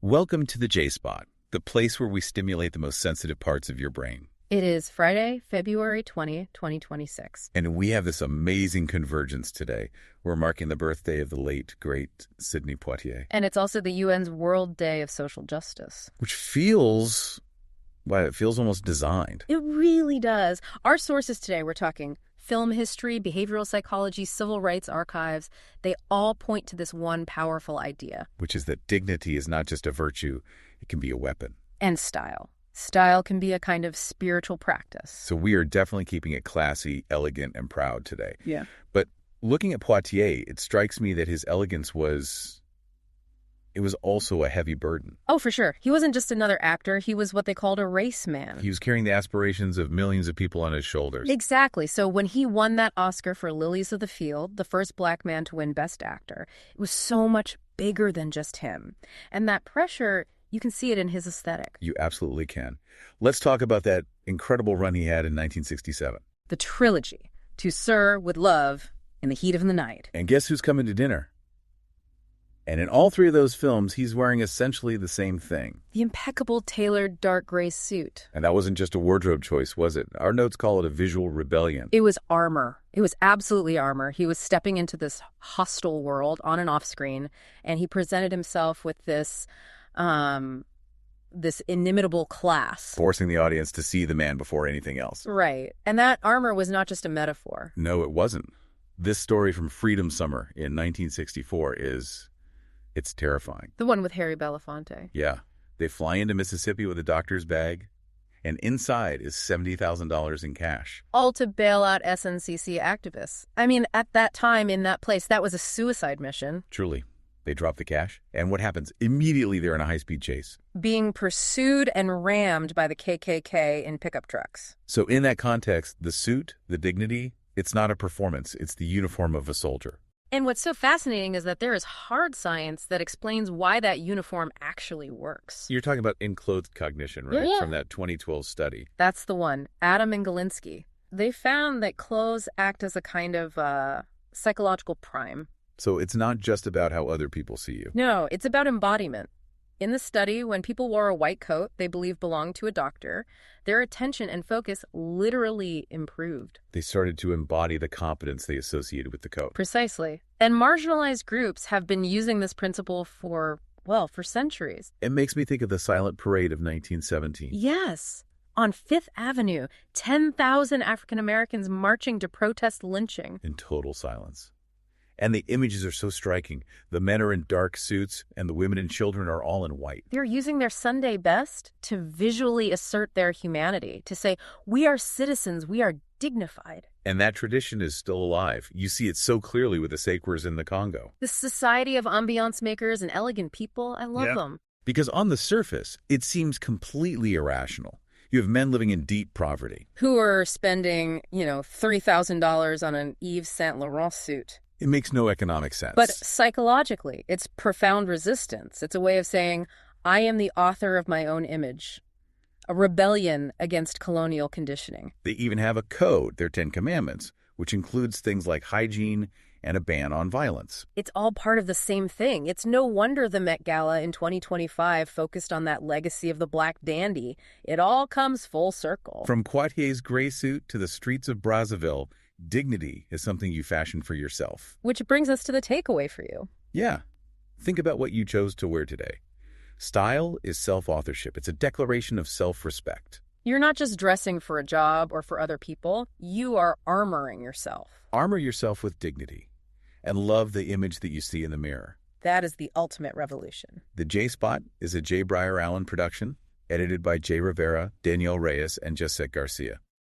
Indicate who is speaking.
Speaker 1: Welcome to the J-Spot, the place where we stimulate the most sensitive parts of your brain.
Speaker 2: It is Friday, February 20, 2026.
Speaker 1: And we have this amazing convergence today. We're marking the birthday of the late, great Sydney Poitier.
Speaker 2: And it's also the UN's World Day of Social Justice.
Speaker 1: Which feels, well, it feels almost designed.
Speaker 2: It really does. Our sources today, we're talking film history, behavioral psychology, civil rights archives. They all point to this one powerful idea.
Speaker 1: Which is that dignity is not just a virtue, it can be a weapon.
Speaker 2: And style. Style can be a kind of spiritual practice.
Speaker 1: So we are definitely keeping it classy, elegant, and proud today.
Speaker 2: Yeah.
Speaker 1: But looking at Poitier, it strikes me that his elegance was also a heavy burden.
Speaker 2: Oh, for sure. He wasn't just another actor. He was what they called a race man.
Speaker 1: He was carrying the aspirations of millions of people on his shoulders.
Speaker 2: Exactly. So when he won that Oscar for Lilies of the Field, the first black man to win Best Actor, it was so much bigger than just him. And that pressure, you can see it in his aesthetic.
Speaker 1: You absolutely can. Let's talk about that incredible run he had in 1967.
Speaker 2: The trilogy, To Sir with Love, In the Heat of the Night.
Speaker 1: And guess who's coming to dinner? And in all three of those films, he's wearing essentially the same thing.
Speaker 2: The impeccable tailored dark gray suit.
Speaker 1: And that wasn't just a wardrobe choice, was it? Our notes call it a visual rebellion.
Speaker 2: It was armor. It was absolutely armor. He was stepping into this hostile world on and off screen, and he presented himself with this inimitable class.
Speaker 1: Forcing the audience to see the man before anything else.
Speaker 2: Right. And that armor was not just a metaphor.
Speaker 1: No, it wasn't. This story from Freedom Summer in 1964 it's terrifying.
Speaker 2: The one with Harry Belafonte.
Speaker 1: Yeah. They fly into Mississippi with a doctor's bag, and inside is $70,000 in cash.
Speaker 2: All to bail out SNCC activists. I mean, at that time, in that place, that was a suicide mission.
Speaker 1: Truly. They drop the cash, and what happens? Immediately they're in a high-speed chase.
Speaker 2: Being pursued and rammed by the KKK in pickup trucks.
Speaker 1: So in that context, the suit, the dignity, it's not a performance. It's the uniform of a soldier.
Speaker 2: And what's so fascinating is that there is hard science that explains why that uniform actually works.
Speaker 1: You're talking about enclothed cognition, right?
Speaker 2: Yeah.
Speaker 1: From that 2012 study.
Speaker 2: That's the one. Adam and Galinsky. They found that clothes act as a kind of psychological prime.
Speaker 1: So it's not just about how other people see you.
Speaker 2: No, it's about embodiment. In the study, when people wore a white coat they believed belonged to a doctor, their attention and focus literally improved.
Speaker 1: They started to embody the competence they associated with the coat.
Speaker 2: Precisely. And marginalized groups have been using this principle for centuries.
Speaker 1: It makes me think of the silent parade of 1917.
Speaker 2: Yes. On Fifth Avenue, 10,000 African Americans marching to protest lynching.
Speaker 1: In total silence. And the images are so striking. The men are in dark suits, and the women and children are all in white.
Speaker 2: They're using their Sunday best to visually assert their humanity, to say, we are citizens, we are dignified.
Speaker 1: And that tradition is still alive. You see it so clearly with the Sequers in the Congo.
Speaker 2: The society of ambiance makers and elegant people, I love them.
Speaker 1: Because on the surface, it seems completely irrational. You have men living in deep poverty.
Speaker 2: Who are spending, $3,000 on an Yves Saint Laurent suit.
Speaker 1: It makes no economic sense.
Speaker 2: But psychologically, it's profound resistance. It's a way of saying, I am the author of my own image. A rebellion against colonial conditioning.
Speaker 1: They even have a code, their 10 Commandments, which includes things like hygiene and a ban on violence.
Speaker 2: It's all part of the same thing. It's no wonder the Met Gala in 2025 focused on that legacy of the black dandy. It all comes full circle.
Speaker 1: From Poitier's gray suit to the streets of Brazzaville, dignity is something you fashion for yourself.
Speaker 2: Which brings us to the takeaway for you.
Speaker 1: Yeah. Think about what you chose to wear today. Style is self-authorship. It's a declaration of self-respect.
Speaker 2: You're not just dressing for a job or for other people. You are armoring yourself.
Speaker 1: Armor yourself with dignity and love the image that you see in the mirror.
Speaker 2: That is the ultimate revolution.
Speaker 1: The J-Spot is a J. Breyer Allen production, edited by Jay Rivera, Danielle Reyes, and Josette Garcia.